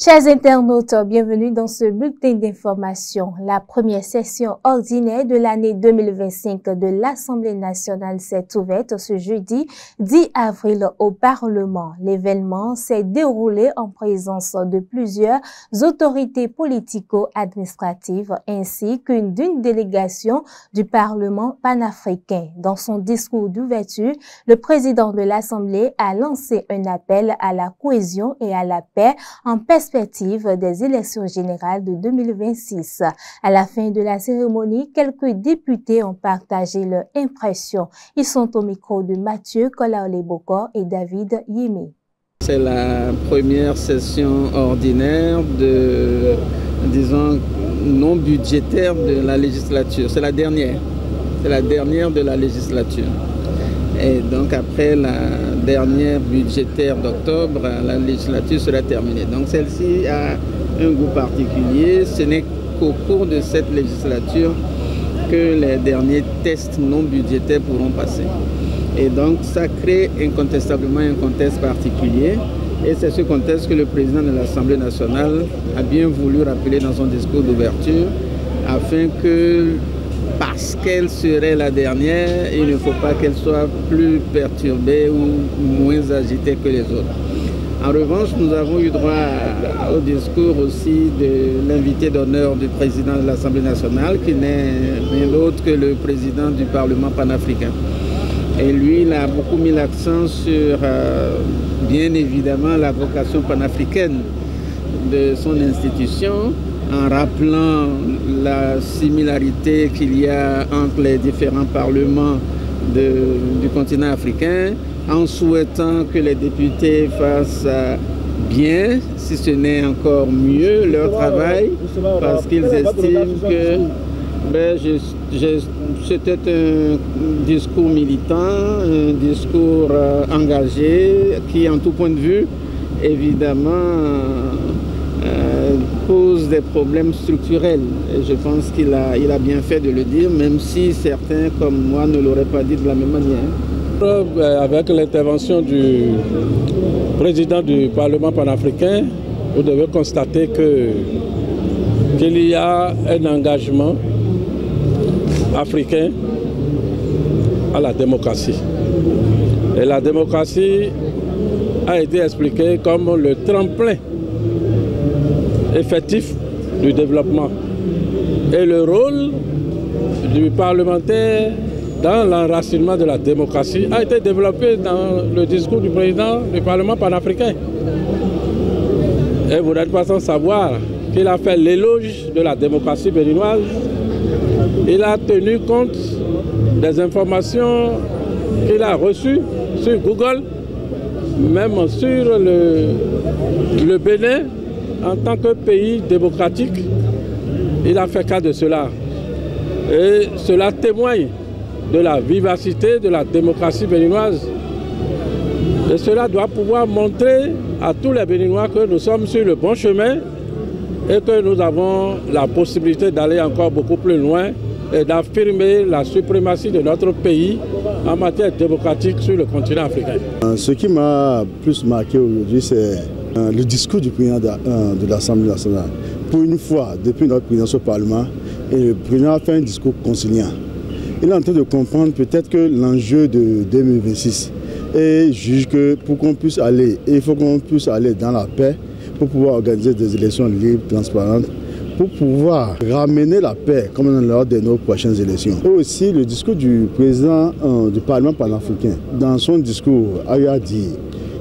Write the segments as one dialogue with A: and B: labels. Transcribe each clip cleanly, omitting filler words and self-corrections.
A: Chers internautes, bienvenue dans ce bulletin d'information. La première session ordinaire de l'année 2025 de l'Assemblée nationale s'est ouverte ce jeudi 10 avril au Parlement. L'événement s'est déroulé en présence de plusieurs autorités politico-administratives ainsi d'une délégation du Parlement panafricain. Dans son discours d'ouverture, le président de l'Assemblée a lancé un appel à la cohésion et à la paix en perspective des élections générales de 2026. À la fin de la cérémonie, quelques députés ont partagé leur impression. Ils sont au micro de Mathieu Kolaoleboko et David Yémé.
B: C'est la première session ordinaire de, disons, non budgétaire de la législature. C'est la dernière. C'est la dernière de la législature. Et donc après la dernière budgétaire d'octobre, la législature sera terminée. Donc celle-ci a un goût particulier. Ce n'est qu'au cours de cette législature que les derniers tests non budgétaires pourront passer. Et donc ça crée incontestablement un contexte particulier. Et c'est ce contexte que le président de l'Assemblée nationale a bien voulu rappeler dans son discours d'ouverture, afin que, parce qu'elle serait la dernière, il ne faut pas qu'elle soit plus perturbée ou moins agitée que les autres. En revanche, nous avons eu droit au discours aussi de l'invité d'honneur du président de l'Assemblée nationale, qui n'est rien d'autre que le président du Parlement panafricain. Et lui, il a beaucoup mis l'accent sur, bien évidemment, la vocation panafricaine de son institution, en rappelant la similarité qu'il y a entre les différents parlements du continent africain, en souhaitant que les députés fassent bien, si ce n'est encore mieux, leur travail, parce qu'ils estiment que c'était un discours militant, un discours engagé, qui, en tout point de vue, évidemment, pose des problèmes structurels. Et je pense qu'il a bien fait de le dire, même si certains comme moi ne l'auraient pas dit de la même manière.
C: Avec l'intervention du président du Parlement panafricain, vous devez constater qu'il y a un engagement africain à la démocratie. Et la démocratie a été expliquée comme le tremplin effectif du développement. Et le rôle du parlementaire dans l'enracinement de la démocratie a été développé dans le discours du président du Parlement panafricain. Et vous n'êtes pas sans savoir qu'il a fait l'éloge de la démocratie béninoise. Il a tenu compte des informations qu'il a reçues sur Google, même sur le Bénin. En tant que pays démocratique, il a fait cas de cela. Et cela témoigne de la vivacité de la démocratie béninoise. Et cela doit pouvoir montrer à tous les Béninois que nous sommes sur le bon chemin et que nous avons la possibilité d'aller encore beaucoup plus loin et d'affirmer la suprématie de notre pays en matière démocratique sur le continent africain.
D: Ce qui m'a plus marqué aujourd'hui, c'est le discours du président de l'Assemblée nationale. Pour une fois, depuis notre présidence au Parlement, le président a fait un discours conciliant. Il est en train de comprendre peut-être que l'enjeu de 2026 et juge que pour qu'on puisse aller, il faut qu'on puisse aller dans la paix pour pouvoir organiser des élections libres, transparentes, pour pouvoir ramener la paix comme lors de nos prochaines élections. Et aussi le discours du président du Parlement panafricain. Dans son discours, il a dit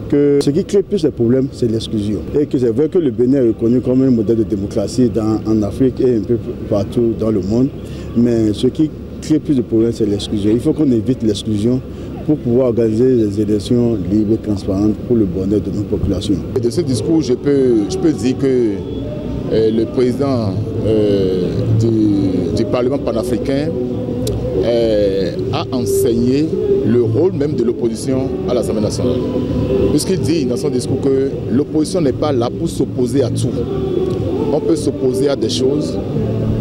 D: que ce qui crée plus de problèmes, c'est l'exclusion. Et que c'est vrai que le Bénin est reconnu comme un modèle de démocratie en Afrique et un peu partout dans le monde. Mais ce qui crée plus de problèmes, c'est l'exclusion. Il faut qu'on évite l'exclusion pour pouvoir organiser des élections libres et transparentes pour le bonheur de nos populations.
E: De ce discours, je peux dire que le président du Parlement panafricain a enseigné le rôle même de l'opposition à l'Assemblée nationale. Puisqu'il dit dans son discours que l'opposition n'est pas là pour s'opposer à tout. On peut s'opposer à des choses,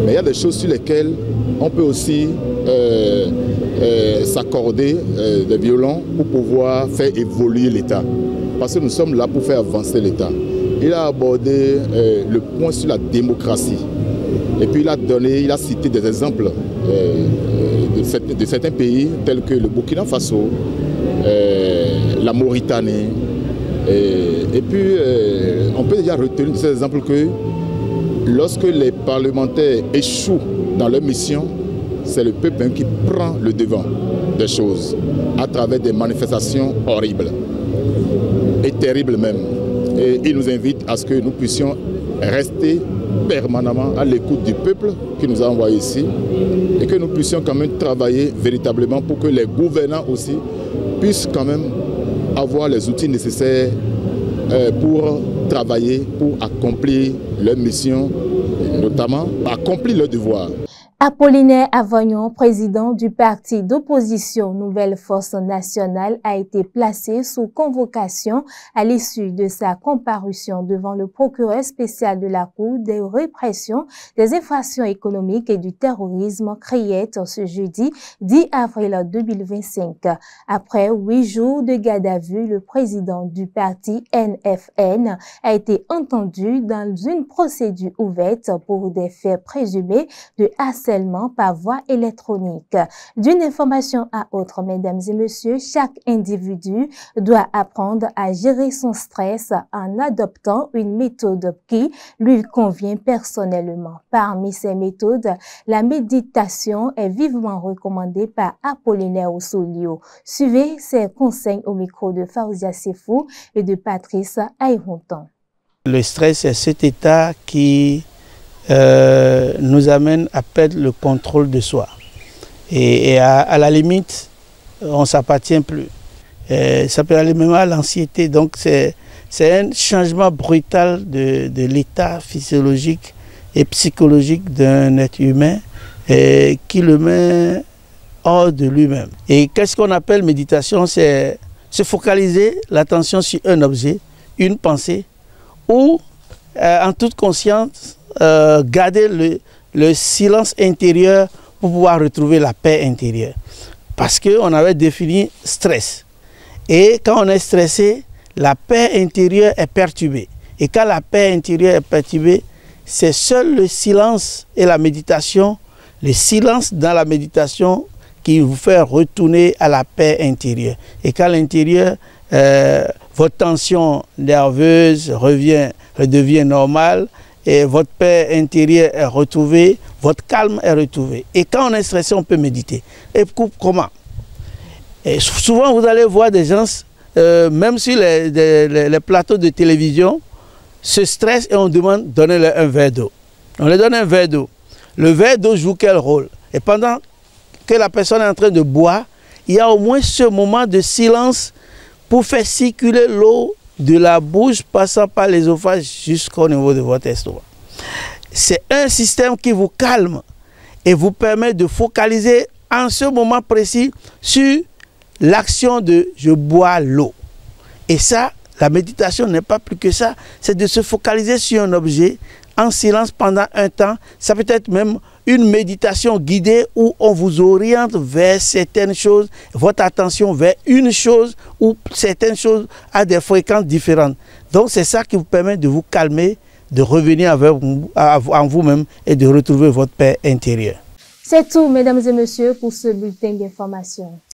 E: mais il y a des choses sur lesquelles on peut aussi s'accorder des violons pour pouvoir faire évoluer l'État. Parce que nous sommes là pour faire avancer l'État. il a abordé le point sur la démocratie. Et puis il a cité des exemples de certains pays tels que le Burkina Faso, la Mauritanie. Et puis on peut déjà retenir de ces exemples que lorsque les parlementaires échouent dans leur mission, c'est le peuple qui prend le devant des choses à travers des manifestations horribles et terribles même. Et il nous invite à ce que nous puissions rester permanemment à l'écoute du peuple qui nous a envoyés ici et que nous puissions quand même travailler véritablement pour que les gouvernants aussi puissent quand même avoir les outils nécessaires pour travailler, pour accomplir leur mission, notamment accomplir leur devoir.
A: Apollinaire Avagnon, président du parti d'opposition Nouvelle Force Nationale, a été placé sous convocation à l'issue de sa comparution devant le procureur spécial de la Cour de répression des infractions économiques et du terrorisme Criette ce jeudi 10 avril 2025. Après 8 jours de garde à vue, le président du parti NFN a été entendu dans une procédure ouverte pour des faits présumés de harcèlement par voie électronique. D'une information à autre, mesdames et messieurs, chaque individu doit apprendre à gérer son stress en adoptant une méthode qui lui convient personnellement. Parmi ces méthodes, la méditation est vivement recommandée par Apollinaire Ossolio. Suivez ses conseils au micro de Faouzia Sefou et de Patrice Ayronton.
F: Le stress, c'est cet état qui nous amène à perdre le contrôle de soi. Et à la limite, on ne s'appartient plus. Ça peut aller même à l'anxiété. Donc c'est un changement brutal de l'état physiologique et psychologique d'un être humain qui le met hors de lui-même. Et qu'est-ce qu'on appelle méditation? C'est se focaliser l'attention sur un objet, une pensée, ou en toute conscience, garder le silence intérieur pour pouvoir retrouver la paix intérieure. Parce qu'on avait défini stress. Et quand on est stressé, la paix intérieure est perturbée. Et quand la paix intérieure est perturbée, c'est seul le silence et la méditation, le silence dans la méditation qui vous fait retourner à la paix intérieure. Et quand l'intérieur, votre tension nerveuse redevient normale, et votre paix intérieure est retrouvée, votre calme est retrouvé. Et quand on est stressé, on peut méditer. Et comment? Et souvent, vous allez voir des gens, même sur les plateaux de télévision, se stressent et on demande de donner un verre d'eau. On leur donne un verre d'eau. Le verre d'eau joue quel rôle? Et pendant que la personne est en train de boire, il y a au moins ce moment de silence pour faire circuler l'eau de la bouche passant par l'œsophage jusqu'au niveau de votre estomac. C'est un système qui vous calme et vous permet de focaliser en ce moment précis sur l'action de « je bois l'eau ». Et ça, la méditation n'est pas plus que ça, c'est de se focaliser sur un objet en silence pendant un temps. Ça peut être même une méditation guidée où on vous oriente vers certaines choses, votre attention vers une chose ou certaines choses à des fréquences différentes. Donc c'est ça qui vous permet de vous calmer, de revenir en vous-même et de retrouver votre paix intérieure.
A: C'est tout, mesdames et messieurs, pour ce bulletin d'information.